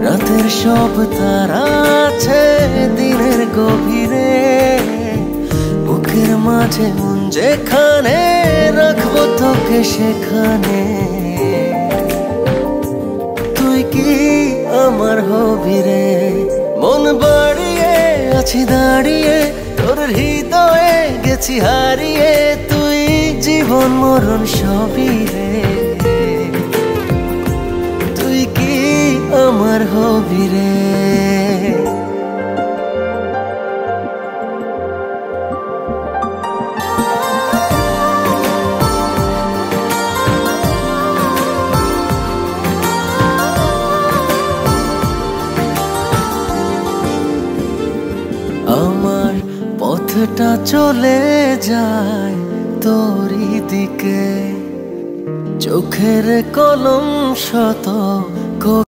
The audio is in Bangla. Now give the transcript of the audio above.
রাতের সব তারা আছে দিনের গভীরে, বুকের মাঝে মন যেখানে রাখবো তোকে সেখানে। তুই কি আমার হবি রে? মন বাড়িয়ে আছি দাঁড়িয়ে, তোর হৃদয়ে গেছি হারিয়ে। তুই জীবন মরণ সবই রে, তুই কি আমার হবি রে? আমার পথটা চলে যায় তোরই দিকে, চোখের কলম শত